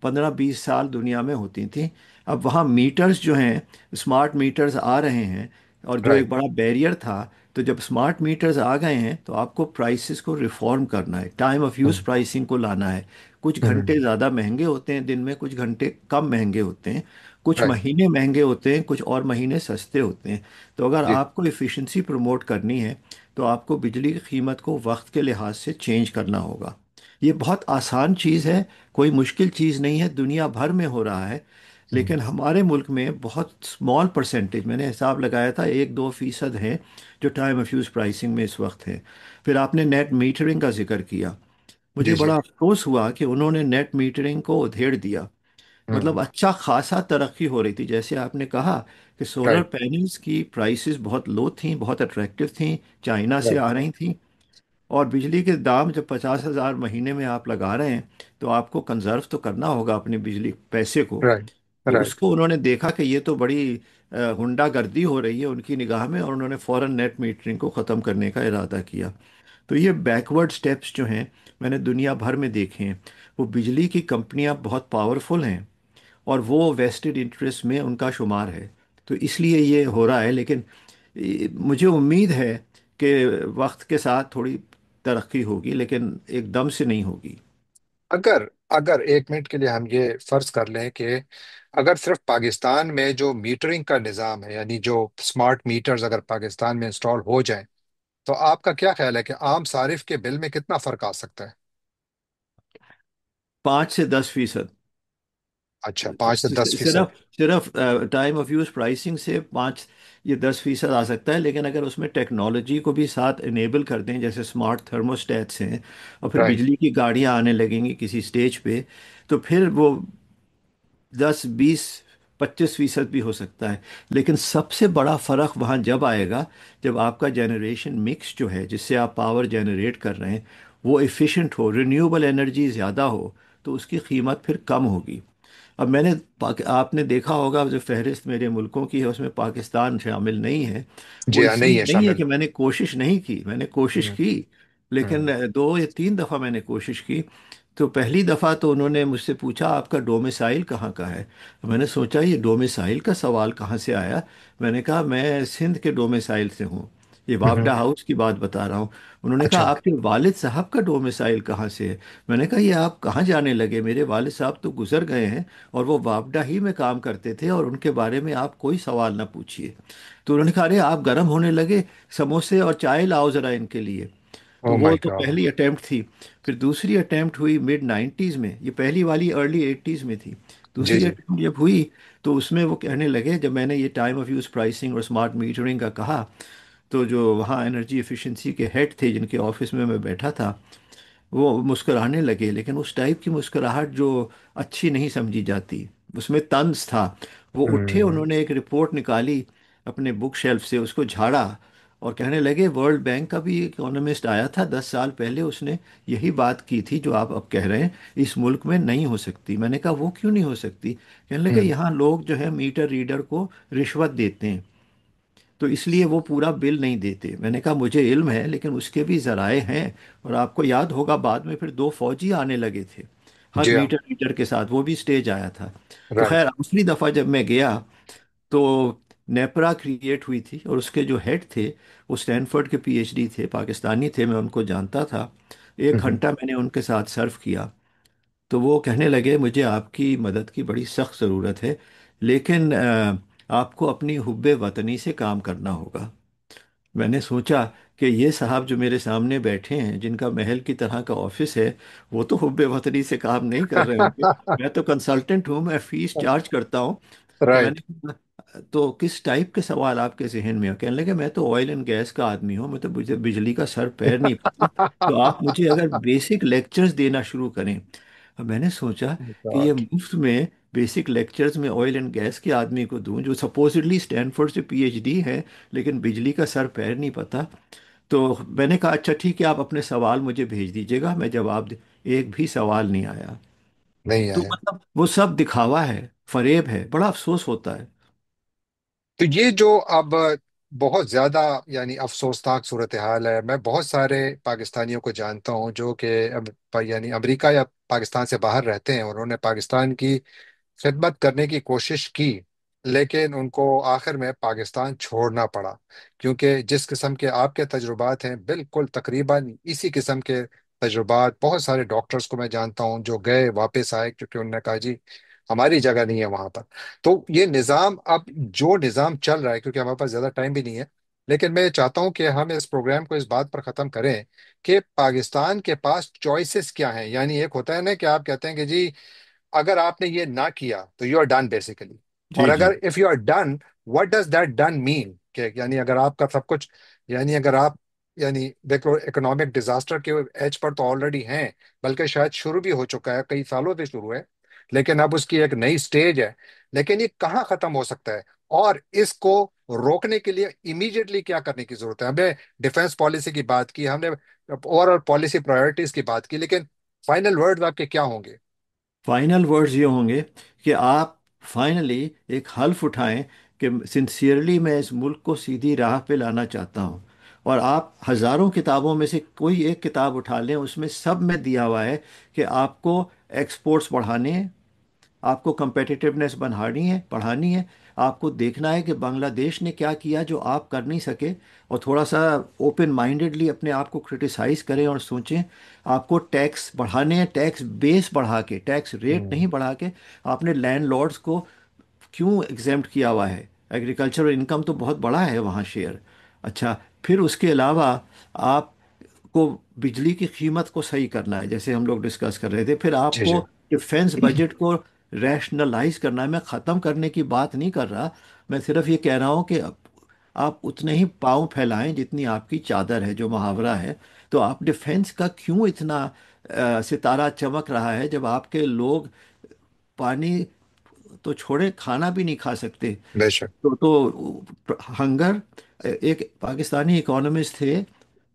S2: 15-20 साल दुनिया में होती थी। अब वहाँ मीटर्स जो हैं, स्मार्ट मीटर्स आ रहे हैं, और जो एक
S1: राइट।
S2: बड़ा बैरियर था, तो जब स्मार्ट मीटर्स आ गए हैं तो आपको प्राइसेस को रिफॉर्म करना है, time of use
S1: hmm.
S2: Pricing को लाना है। कुछ घंटे
S1: हम्म।
S2: ज़्यादा महंगे होते हैं दिन में, कुछ घंटे कम महंगे होते हैं, कुछ
S1: राइट।
S2: महीने महंगे होते हैं, कुछ और महीने सस्ते होते हैं। तो अगर
S1: जी।
S2: आपको एफिशिएंसी प्रमोट करनी है तो आपको बिजली की कीमत को वक्त के लिहाज से चेंज करना होगा। ये बहुत आसान चीज़ है, कोई मुश्किल चीज़ नहीं है, दुनिया भर में हो रहा है।
S1: हम्म।
S2: लेकिन हमारे मुल्क में बहुत स्मॉल परसेंटेज, मैंने हिसाब लगाया था 1-2% है जो टाइम ऑफ यूज़ प्राइसिंग में इस वक्त है। फिर आपने नेट मीटरिंग का जिक्र किया। मुझे
S1: जी जी।
S2: बड़ा अफसोस हुआ कि उन्होंने नेट मीटरिंग को उधेड़ दिया। मतलब
S1: हम्म।
S2: अच्छा खासा तरक्की हो रही थी, जैसे आपने कहा कि सोलर
S1: राइट।
S2: पैनल्स की प्राइसेस बहुत लो थी, बहुत अट्रैक्टिव थी, चाइना से
S1: राइट।
S2: आ रही थी। और बिजली के दाम जब 50,000 महीने में आप लगा रहे हैं तो आपको कंजर्व तो करना होगा अपने बिजली पैसे को।
S1: राइट।
S2: तो
S1: राइट।
S2: उसको उन्होंने देखा कि ये तो बड़ी गुंडागर्दी हो रही है उनकी निगाह में, और उन्होंने फ़ौरन नेट मीटरिंग को ख़त्म करने का इरादा किया। तो ये बैकवर्ड स्टेप्स जो हैं मैंने दुनिया भर में देखे हैं। वो बिजली की कंपनियां बहुत पावरफुल हैं और वो वेस्टेड इंटरेस्ट में उनका शुमार है, तो इसलिए ये हो रहा है। लेकिन मुझे उम्मीद है कि वक्त के साथ थोड़ी तरक्की होगी, लेकिन एकदम से नहीं होगी।
S1: अगर अगर एक मिनट के लिए हम ये फर्ज कर लें कि अगर सिर्फ पाकिस्तान में जो मीटरिंग का निज़ाम है, यानी जो स्मार्ट मीटर्स अगर पाकिस्तान में इंस्टॉल हो जाएं, तो आपका क्या ख्याल है कि आम सारिफ के बिल में कितना फर्क आ सकता है?
S2: 5 से 10%।
S1: अच्छा, 5 से 10%।
S2: सिर्फ सिर्फ टाइम ऑफ यूज प्राइसिंग से 5 या 10% आ सकता है, लेकिन अगर उसमें टेक्नोलॉजी को भी साथ इनेबल कर दें, जैसे स्मार्ट थर्मोस्टेट्स हैं, और फिर
S1: राइट।
S2: बिजली की गाड़ियां आने लगेंगी किसी स्टेज पे, तो फिर वो 10, 20, 25% भी हो सकता है। लेकिन सबसे बड़ा फर्क वहाँ जब आएगा, जब आपका जनरेशन मिक्स जो है जिससे आप पावर जनरेट कर रहे हैं वो एफिशिएंट हो, रिन्यूएबल एनर्जी ज़्यादा हो, तो उसकी कीमत फिर कम होगी। अब आपने देखा होगा जो फहरिस्त मेरे मुल्कों की है उसमें पाकिस्तान शामिल नहीं है।
S1: जी
S2: वो
S1: हाँ, नहीं
S2: इसलिए
S1: है
S2: नहीं है
S1: शामिल।
S2: कि मैंने कोशिश नहीं की, मैंने कोशिश
S1: हम्म।
S2: की, लेकिन
S1: हम्म।
S2: 2 या 3 दफ़ा मैंने कोशिश की। तो पहली दफ़ा तो उन्होंने मुझसे पूछा आपका डोमिसाइल कहाँ का है। तो मैंने सोचा ये डोमिसाइल का सवाल कहाँ से आया। मैंने कहा मैं सिंध के डोमिसाइल से हूँ, ये
S1: हम्म।
S2: वापडा हाउस की बात बता रहा हूँ। उन्होंने कहा
S1: अच्छा।
S2: आपके वालिद साहब का डोमिसाइल कहाँ से है। मैंने कहा ये आप कहाँ जाने लगे, मेरे वालिद साहब तो गुजर गए हैं और वो वापडा ही में काम करते थे और उनके बारे में आप कोई सवाल ना पूछिए। तो उन्होंने कहा अरे आप गर्म होने लगे, समोसे और चाय लाओ ज़रा इनके लिए। तो
S1: ओ
S2: वो
S1: माय
S2: तो
S1: गॉड।
S2: पहली अटेम्प्ट थी। फिर दूसरी अटेम्प्ट हुई मिड 90s में, ये पहली वाली अर्ली 80s में थी।
S1: जी
S2: दूसरी
S1: जी।
S2: अटेम्प्ट जब हुई तो उसमें वो कहने लगे, जब मैंने ये टाइम ऑफ यूज़ प्राइसिंग और स्मार्ट मीटरिंग का कहा, तो जो वहाँ एनर्जी एफिशिएंसी के हेड थे जिनके ऑफिस में मैं बैठा था, वो मुस्कुराने लगे, लेकिन उस टाइप की मुस्कुराहट जो अच्छी नहीं समझी जाती, उसमें तंज था। वो उठे,
S1: हम्म।
S2: उन्होंने एक रिपोर्ट निकाली अपने बुक शेल्फ से, उसको झाड़ा और कहने लगे वर्ल्ड बैंक का भी इकोनॉमिस्ट आया था 10 साल पहले, उसने यही बात की थी जो आप अब कह रहे हैं, इस मुल्क में नहीं हो सकती। मैंने कहा वो क्यों नहीं हो सकती। कहने लगे
S1: हम्म।
S2: यहाँ लोग जो है मीटर रीडर को रिश्वत देते हैं, तो इसलिए वो पूरा बिल नहीं देते। मैंने कहा मुझे इल्म है, लेकिन उसके भी जराए हैं। और आपको याद होगा बाद में फिर 2 फौजी आने लगे थे हर
S1: जी हाँ।
S2: मीटर मीटर के साथ, वो भी स्टेज आया था। तो
S1: राइट।
S2: खैर आखिरी दफ़ा जब मैं गया तो नेपरा क्रिएट हुई थी और उसके जो हेड थे वो स्टैनफोर्ड के पीएचडी थे, पाकिस्तानी थे, मैं उनको जानता था। एक
S1: हम्म।
S2: घंटा मैंने उनके साथ सर्व किया। तो वो कहने लगे मुझे आपकी मदद की बड़ी सख्त ज़रूरत है, लेकिन आपको अपनी हुब्बे वतनी से काम करना होगा। मैंने सोचा कि ये साहब जो मेरे सामने बैठे हैं जिनका महल की तरह का ऑफिस है, वो तो हुब्बे वतनी से काम नहीं कर रहे होंगे। मैं तो कंसल्टेंट हूँ, मैं फीस चार्ज करता हूँ। तो
S1: राइट।
S2: मैंने कहा, तो किस टाइप के सवाल आपके जहन में हो। कहने लगे मैं तो ऑयल एंड गैस का आदमी हूँ, मैं तो मुझे बिजली का सर पैर नहीं पता। तो आप मुझे अगर बेसिक लेक्चर्स देना शुरू करें। अब मैंने सोचा कि ये
S1: गॉड।
S2: मुफ्त में बेसिक लेक्चर्स में ऑयल एंड गैस के आदमी को दूं जो सपोजिटली स्टैनफोर्ड से पीएचडी है, लेकिन बिजली का सर पैर नहीं पता। तो मैंने कहा अच्छा ठीक है, आप अपने सवाल मुझे भेज दीजिएगा, मैं जवाब दे। एक भी सवाल नहीं आया।
S1: नहीं
S2: तो
S1: आया।
S2: मतलब वो सब दिखावा है, फरेब है, बड़ा अफसोस होता है।
S1: तो ये जो अब बहुत ज्यादा यानी अफसोसनाक सूरत हाल है। मैं बहुत सारे पाकिस्तानियों को जानता हूँ जो कि अब यानी अमेरिका या पाकिस्तान से बाहर रहते हैं, उन्होंने पाकिस्तान की खिदमत करने की कोशिश की, लेकिन उनको आखिर में पाकिस्तान छोड़ना पड़ा। क्योंकि जिस किस्म के आपके तजुर्बात हैं, बिल्कुल तकरीबन इसी किस्म के तजुर्बात बहुत सारे डॉक्टर्स को मैं जानता हूं जो गए वापस आए, क्योंकि उन्होंने कहा जी हमारी जगह नहीं है वहां पर। तो ये निज़ाम, अब जो निज़ाम चल रहा है, क्योंकि हमारे पास ज़्यादा टाइम भी नहीं है, लेकिन मैं चाहता हूं कि हम इस प्रोग्राम को इस बात पर ख़त्म करें कि पाकिस्तान के पास चॉइसेस क्या हैं। यानी एक होता है ना कि आप कहते हैं कि जी अगर आपने ये ना किया तो यू आर डन बेसिकली। और
S2: जी जी।
S1: अगर if you are done, what does that done mean, कि यानी अगर आपका सब कुछ, यानी अगर आप, यानी देखो इकोनॉमिक डिजास्टर के एज पर तो ऑलरेडी हैं, बल्कि शायद शुरू भी हो चुका है, कई सालों से शुरू है, लेकिन अब उसकी एक नई स्टेज है। लेकिन ये कहाँ खत्म हो सकता है, और इसको रोकने के लिए इमीडिएटली क्या करने की जरूरत है? हमने डिफेंस पॉलिसी की बात की, हमने ओवरऑल पॉलिसी प्रायोरिटीज की बात की, लेकिन फाइनल वर्ड आपके क्या होंगे?
S2: फाइनल वर्ड्स ये होंगे कि आप फाइनली एक हल्फ उठाएं कि सिंसियरली मैं इस मुल्क को सीधी राह पे लाना चाहता हूं। और आप हज़ारों किताबों में से कोई एक किताब उठा लें, उसमें सब में दिया हुआ है कि आपको एक्सपोर्ट्स बढ़ाने हैं, आपको competitiveness बढ़ानी है। आपको देखना है कि बांग्लादेश ने क्या किया जो आप कर नहीं सके, और थोड़ा सा ओपन माइंडेडली अपने आप को क्रिटिसाइज करें और सोचें। आपको टैक्स बढ़ाने हैं, टैक्स बेस बढ़ा के, टैक्स रेट नहीं
S1: हम्म।
S2: बढ़ा के। आपने लैंडलॉर्ड्स को क्यों एग्जेम्प्ट किया हुआ है? एग्रीकल्चरल इनकम तो बहुत बड़ा है वहाँ शेयर। अच्छा, फिर उसके अलावा आपको बिजली की कीमत को सही करना है, जैसे हम लोग डिस्कस कर रहे थे। फिर
S1: जी
S2: आपको
S1: जी।
S2: डिफेंस बजट को रैशनलाइज करना है। मैं ख़त्म करने की बात नहीं कर रहा, मैं सिर्फ ये कह रहा हूँ कि आप उतने ही पाँव फैलाएं जितनी आपकी चादर है, जो मुहावरा है। तो आप डिफेंस का क्यों इतना सितारा चमक रहा है, जब आपके लोग पानी तो छोड़े, खाना भी नहीं खा सकते।
S1: बेशक।
S2: तो हंगर, एक पाकिस्तानी इकोनॉमिस्ट थे,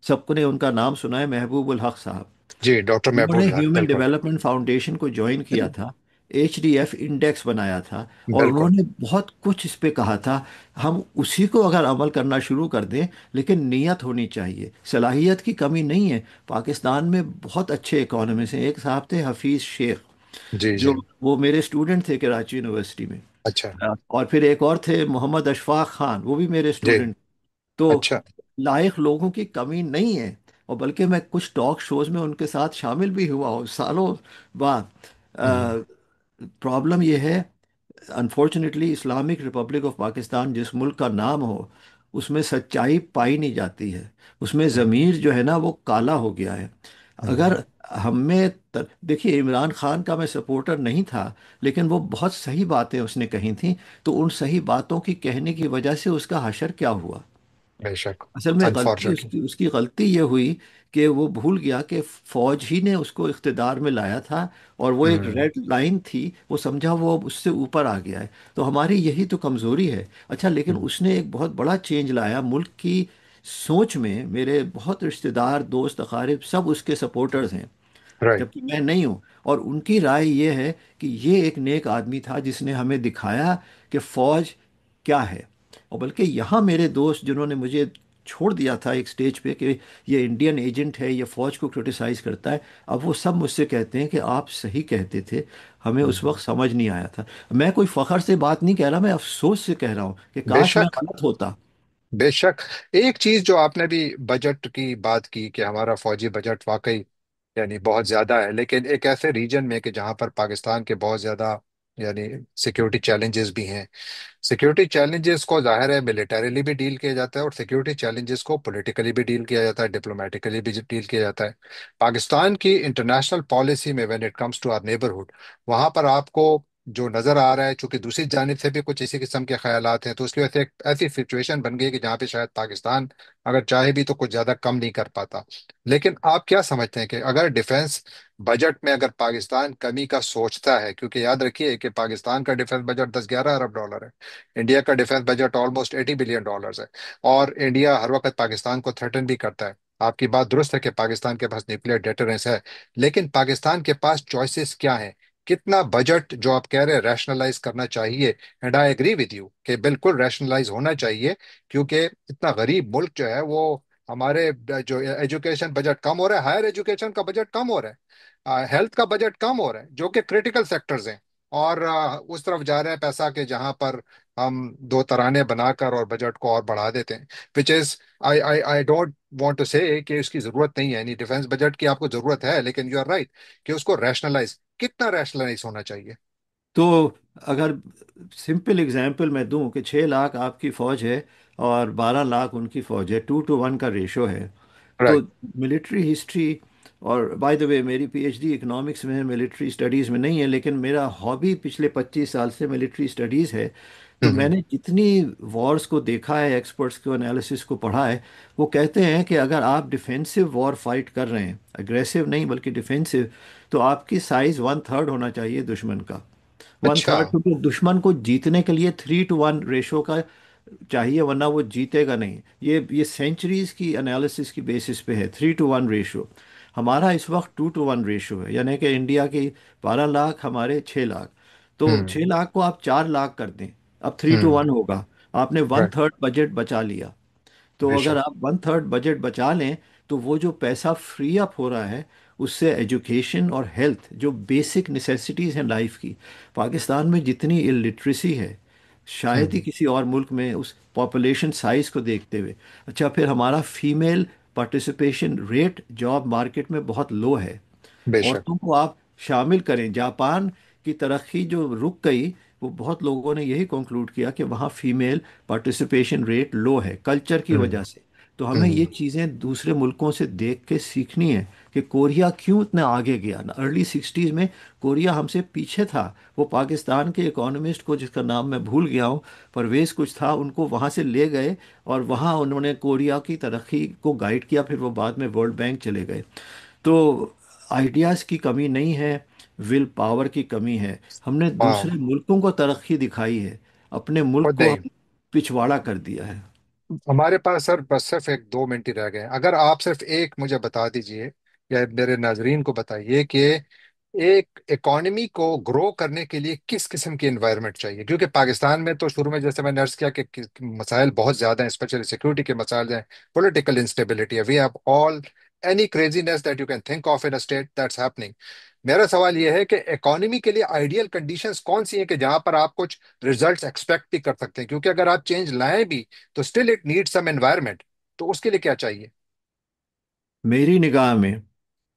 S2: सबको ने उनका नाम सुना है, महबूब उल हक साहब।
S1: जी, डॉक्टर
S2: उन्होंने
S1: महबूब हक,
S2: ह्यूमन
S1: बिल्कुल।
S2: डेवलपमेंट फाउंडेशन को ज्वाइन किया था, HDF इंडेक्स बनाया था, और
S1: बिल्कुल।
S2: उन्होंने बहुत कुछ इस पे कहा था। हम उसी को अगर अमल करना शुरू कर दें, लेकिन नीयत होनी चाहिए, सलाहियत की कमी नहीं है। पाकिस्तान में बहुत अच्छे इकोनॉमिस्ट हैं। एक साहब थे हफीज शेख,
S1: जी
S2: जो
S1: जी।
S2: वो मेरे स्टूडेंट थे कराची यूनिवर्सिटी में।
S1: अच्छा।
S2: और फिर एक और थे मोहम्मद अशफाक खान, वो भी मेरे
S1: जी।
S2: स्टूडेंट। तो
S1: अच्छा।
S2: लायक लोगों की कमी नहीं है। और बल्कि मैं कुछ टॉक शोज में उनके साथ शामिल भी हुआ हूँ सालों बाद।
S1: हम्म।
S2: प्रॉब्लम यह है, unfortunately Islamic Republic of Pakistan जिस मुल्क का नाम हो, उसमें सच्चाई पाई नहीं जाती है। उसमें
S1: हम्म।
S2: ज़मीर जो है ना, वो काला हो गया है।
S1: हम्म।
S2: अगर देखिए, इमरान खान का मैं सपोर्टर नहीं था, लेकिन वो बहुत सही बातें उसने कही थी। तो उन सही बातों की कहने की वजह से उसका हशर क्या हुआ?
S1: बेशक।
S2: असल में गलती
S1: अनफॉर्चुनेटली।
S2: उसकी उसकी गलती ये हुई कि वो भूल गया कि फौज ही ने उसको इख्तिदार में लाया था, और वो एक
S1: हम्म।
S2: रेड लाइन थी, वो समझा वो अब उससे ऊपर आ गया है। तो हमारी यही तो कमज़ोरी है। अच्छा, लेकिन
S1: हम्म।
S2: उसने एक बहुत बड़ा चेंज लाया मुल्क की सोच में। मेरे बहुत रिश्तेदार, दोस्त, अकारिब सब उसके सपोर्टर्स हैं,
S1: राइट।
S2: जबकि मैं नहीं हूँ। और उनकी राय ये है कि ये एक नेक आदमी था, जिसने हमें दिखाया कि फ़ौज क्या है। और बल्कि यहाँ मेरे दोस्त जिन्होंने मुझे छोड़ दिया था एक स्टेज पे कि ये इंडियन एजेंट है, ये फ़ौज को क्रिटिसाइज़ करता है, अब वो सब मुझसे कहते हैं कि आप सही कहते थे, हमें उस
S1: हम्म।
S2: वक्त समझ नहीं आया था। मैं कोई फ़ख्र से बात नहीं कह रहा, मैं अफसोस से कह रहा हूँ कि काश मैं
S1: बेशक।
S2: गलत होता।
S1: बेशक। एक चीज जो आपने भी बजट की बात की कि हमारा फौजी बजट वाकई यानी बहुत ज्यादा है, लेकिन एक ऐसे रीजन में कि जहां पर पाकिस्तान के बहुत ज्यादा यानी सिक्योरिटी चैलेंजेस भी हैं। सिक्योरिटी चैलेंजेस को जाहिर है मिलिटरीली भी डील किया जाता है, और सिक्योरिटी चैलेंजेस को पॉलिटिकली भी डील किया जाता है, डिप्लोमेटिकली भी डील किया जाता है। पाकिस्तान की इंटरनेशनल पॉलिसी में when it comes to our neighbourhood, वहां पर आपको जो नजर आ रहा है, चूंकि दूसरी जानिब से भी कुछ इसी किस्म के ख्यालात हैं, तो उसकी वजह से एक ऐसी सिचुएशन बन गई कि जहाँ पे शायद पाकिस्तान अगर चाहे भी तो कुछ ज्यादा कम नहीं कर पाता। लेकिन आप क्या समझते हैं कि अगर डिफेंस बजट में अगर पाकिस्तान कमी का सोचता है, क्योंकि याद रखिए कि पाकिस्तान का डिफेंस बजट 10-11 अरब डॉलर है, इंडिया का डिफेंस बजट ऑलमोस्ट $80 बिलियन है, और इंडिया हर वक्त पाकिस्तान को थ्रेटन भी करता है। आपकी बात दुरुस्त है कि पाकिस्तान के पास न्यूक्लियर डेटरेंस है, लेकिन पाकिस्तान के पास चॉइसेस क्या हैं? कितना बजट जो आप कह रहे हैं रैशनलाइज करना चाहिए, and I agree with you कि बिल्कुल रैशनलाइज होना चाहिए, क्योंकि इतना गरीब मुल्क जो है वो, हमारे जो एजुकेशन बजट कम हो रहा है, हायर एजुकेशन का बजट कम हो रहा है, हेल्थ का बजट कम हो रहा है, जो कि क्रिटिकल सेक्टर्स हैं, और उस तरफ जा रहे हैं पैसा के जहां पर हम दो तराने बनाकर और बजट को और बढ़ा देते हैं, which is I I I don't want to say कि उसकी जरूरत नहीं है, यानी डिफेंस बजट की आपको जरूरत है, लेकिन यू आर राइट कि उसको रैशनलाइज, कितना रैशनलाइज होना चाहिए?
S2: तो अगर सिंपल एग्जांपल मैं दूं कि 6 लाख आपकी फ़ौज है और 12 लाख उनकी फ़ौज है, 2-1 का रेशो है। तो
S1: राइट।
S2: मिलिट्री हिस्ट्री, और बाय द वे मेरी PhD इकोनॉमिक्स में है, मिलिट्री स्टडीज़ में नहीं है, लेकिन मेरा हॉबी पिछले 25 साल से मिलिट्री स्टडीज़ है। तो
S1: हम्म।
S2: मैंने जितनी वॉर्स को देखा है, एक्सपर्ट्स को, एनालिसिस को पढ़ा है, वो कहते हैं कि अगर आप डिफेंसिव वॉर फाइट कर रहे हैं, अग्रेसिव नहीं बल्कि डिफेंसिव, तो आपकी साइज़ 1/3 होना चाहिए दुश्मन का। वन
S1: अच्छा।
S2: थर्ड क्योंकि दुश्मन को जीतने के लिए 3-1 रेशो का चाहिए, वरना वो जीतेगा नहीं। ये सेंचुरीज की एनालिसिस की बेसिस पे है 3-1 रेशो। हमारा इस वक्त 2-1 रेशो है, यानी कि इंडिया की 12 लाख, हमारे 6 लाख। तो
S1: हम्म।
S2: 6 लाख को आप 4 लाख कर दें, अब थ्री टू
S1: हम्म।
S2: वन होगा। आपने वन
S1: राइट।
S2: थर्ड बजट बचा लिया। तो अगर
S1: बेशक।
S2: आप 1/3 बजट बचा लें, तो वो जो पैसा फ्री अप हो रहा है, उससे एजुकेशन और हेल्थ, जो बेसिक नेसेसिटीज़ हैं लाइफ की, पाकिस्तान में जितनी इलिटरेसी है, शायद ही
S1: हम्म।
S2: किसी और मुल्क में उस पॉपुलेशन साइज को देखते हुए। अच्छा, फिर हमारा female participation rate job market में बहुत लो है।
S1: बेशक।
S2: औरतों को आप शामिल करें, जापान की तरक्की जो रुक गई, वो बहुत लोगों ने यही कंक्लूड किया कि वहाँ फीमेल पार्टिसिपेशन रेट लो है कल्चर की
S1: हम्म।
S2: वजह से। तो हमें ये
S1: हम्म।
S2: चीज़ें दूसरे मुल्कों से देख के सीखनी है कि कोरिया क्यों इतना आगे गया ना। अर्ली 60s में कोरिया हमसे पीछे था। वो पाकिस्तान के इकोनॉमिस्ट को जिसका नाम मैं भूल गया हूँ, परवेज कुछ था, उनको वहाँ से ले गए और वहाँ उन्होंने कोरिया की तरक्की को गाइड किया। फिर वो बाद में वर्ल्ड बैंक चले गए। तो आइडियाज़ की कमी नहीं है, विल पावर की कमी है। हमने
S1: हाँ।
S2: दूसरे मुल्कों को तरक्की दिखाई है, अपने मुल्क
S1: खुद
S2: को
S1: नहीं।
S2: हम पिछवाड़ा कर दिया है।
S1: हमारे पास सर बस सिर्फ एक 2 मिनट ही रह गए हैं। अगर आप सिर्फ एक मुझे बता दीजिए या मेरे नाजरीन को बताइए कि एक इकॉनमी को ग्रो करने के लिए किस किस्म की एनवायरनमेंट चाहिए, क्योंकि पाकिस्तान में तो शुरू में जैसे मैंने अर्ज किया कि मसाइल बहुत ज्यादा हैं, स्पेशली सिक्योरिटी के मसाइल हैं, पॉलिटिकल इंस्टेबिलिटी है, we have all any craziness that you can think of in a state that's happening. मेरा सवाल यह है कि इकोनॉमी के लिए आइडियल कंडीशंस कौन सी हैं कि जहां पर आप कुछ रिजल्ट्स एक्सपेक्ट भी कर सकते हैं, क्योंकि अगर आप चेंज लाएं भी तो still it need some environment. तो उसके लिए क्या चाहिए?
S2: मेरी निगाह में,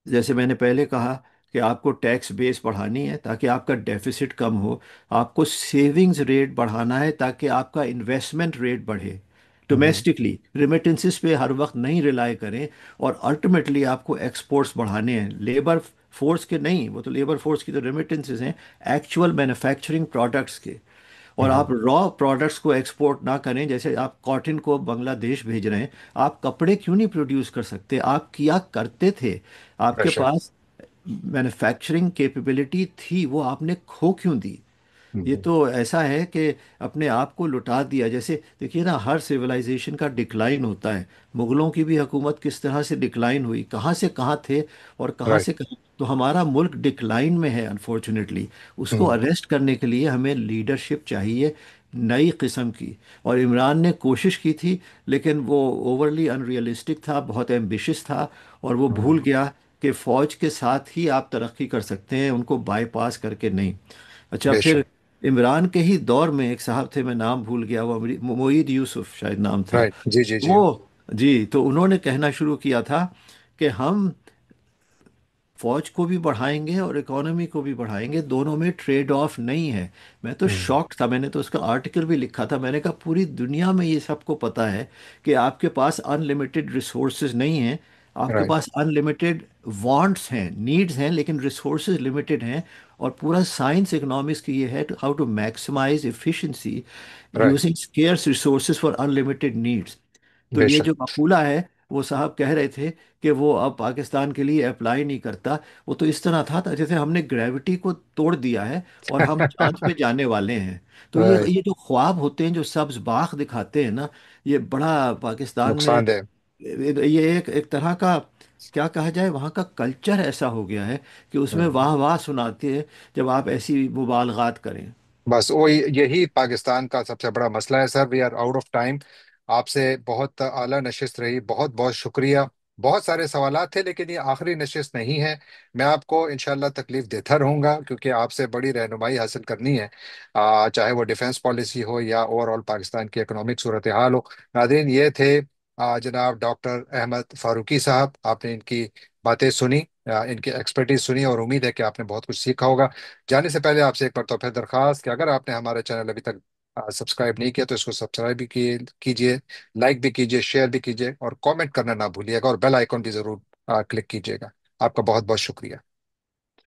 S2: जैसे मैंने पहले कहा, कि आपको टैक्स बेस बढ़ानी है ताकि आपका डेफिसिट कम हो। आपको सेविंग्स रेट बढ़ाना है ताकि आपका इन्वेस्टमेंट रेट बढ़े।
S1: हम्म।
S2: डोमेस्टिकली रेमिटेंसेस पे हर वक्त नहीं रिलाई करें। और अल्टीमेटली आपको एक्सपोर्ट्स बढ़ाने हैं, लेबर फोर्स के नहीं, वो तो लेबर फोर्स की तो रेमिटेंसेस हैं, एक्चुअल मैन्युफैक्चरिंग प्रोडक्ट्स के। और
S1: हम्म।
S2: आप रॉ प्रोडक्ट्स को एक्सपोर्ट ना करें, जैसे आप कॉटन को बांग्लादेश भेज रहे हैं। आप कपड़े क्यों नहीं प्रोड्यूस कर सकते? आप किया करते थे, आपके
S1: बेशक।
S2: पास मैन्युफैक्चरिंग कैपेबिलिटी थी, वो आपने खो क्यों दी? ये
S1: हम्म।
S2: तो ऐसा है कि अपने आप को लुटा दिया। जैसे देखिए ना, हर सिविलाइजेशन का डिक्लाइन होता है। मुगलों की भी हुकूमत किस तरह से डिक्लाइन हुई, कहाँ से कहाँ थे और कहाँ
S1: राइट।
S2: से कहाँ। तो हमारा मुल्क डिक्लाइन में है अनफॉर्चुनेटली। उसको
S1: हम्म।
S2: अरेस्ट करने के लिए हमें लीडरशिप चाहिए, नई किस्म की। और इमरान ने कोशिश की थी, लेकिन वो ओवरली अनरियलिस्टिक था, बहुत एम्बिशियस था। और वो भूल
S1: हम्म।
S2: गया कि फ़ौज के साथ ही आप तरक्की कर सकते हैं, उनको बाईपास करके नहीं। अच्छा, फिर
S1: बेशक।
S2: इमरान के ही दौर में एक साहब थे, मैं नाम भूल गया, वो मोईद यूसुफ शायद नाम था।
S1: राइट। जी जी जी।
S2: वो, जी, तो उन्होंने कहना शुरू किया था कि हम फौज को भी बढ़ाएंगे और इकोनॉमी को भी बढ़ाएंगे, दोनों में ट्रेड ऑफ नहीं है। मैं तो
S1: हम्म।
S2: शॉक्ड था, मैंने तो उसका आर्टिकल भी लिखा था। मैंने कहा पूरी दुनिया में ये सबको पता है कि आपके पास अनलिमिटेड रिसोर्सेज नहीं हैं, आपके
S1: राइट।
S2: पास अनलिमिटेड वांट्स हैं, नीड्स हैं, लेकिन रिसोर्सेज लिमिटेड हैं। और पूरा साइंस इकोनॉमिक्स की ये है, how to maximise efficiency
S1: right.
S2: Using scarce resources for unlimited needs. तो ये
S1: बेशक।
S2: जो मकूला है, वो साहब कह रहे थे कि वो अब पाकिस्तान के लिए अप्लाई नहीं करता। वो तो इस तरह था जैसे हमने ग्रेविटी को तोड़ दिया है और हम चांद पे जाने वाले हैं। तो
S1: राइट।
S2: ये जो ख्वाब होते हैं, जो सब्ज बाग दिखाते हैं ना, ये बड़ा पाकिस्तान में,
S1: नुकसानदेह।
S2: ये एक एक तरह का, क्या कहा जाए, वहाँ का कल्चर ऐसा हो गया है कि उसमें
S1: हम्म।
S2: वाह वाह सुनाते हैं जब आप ऐसी मुबालगात करें।
S1: बस वही यही पाकिस्तान का सबसे बड़ा मसला है sir. We are out of time. आपसे बहुत आला नशिस्त रही, बहुत बहुत शुक्रिया। बहुत सारे सवालात थे लेकिन ये आखिरी नशिस्त नहीं है। मैं आपको इंशाल्लाह तकलीफ देता रहूंगा क्योंकि आपसे बड़ी रहनुमाई हासिल करनी है, चाहे वो डिफेंस पॉलिसी हो या ओवरऑल पाकिस्तान की इकोनॉमिक सूरत हाल हो। नाज़रीन, ये थे जनाब डॉक्टर अहमद फारूकी साहब। आपने इनकी बातें सुनी, इनकी एक्सपर्टीज सुनी और उम्मीद है कि आपने बहुत कुछ सीखा होगा। जाने से पहले आपसे एक बार तो फिर दरखास्त कि अगर आपने हमारा चैनल अभी तक सब्सक्राइब नहीं किया तो इसको सब्सक्राइब भी कीजिए, लाइक भी कीजिए, शेयर भी कीजिए और कमेंट करना ना भूलिएगा और बेल आइकॉन भी जरूर क्लिक कीजिएगा। आपका बहुत बहुत शुक्रिया।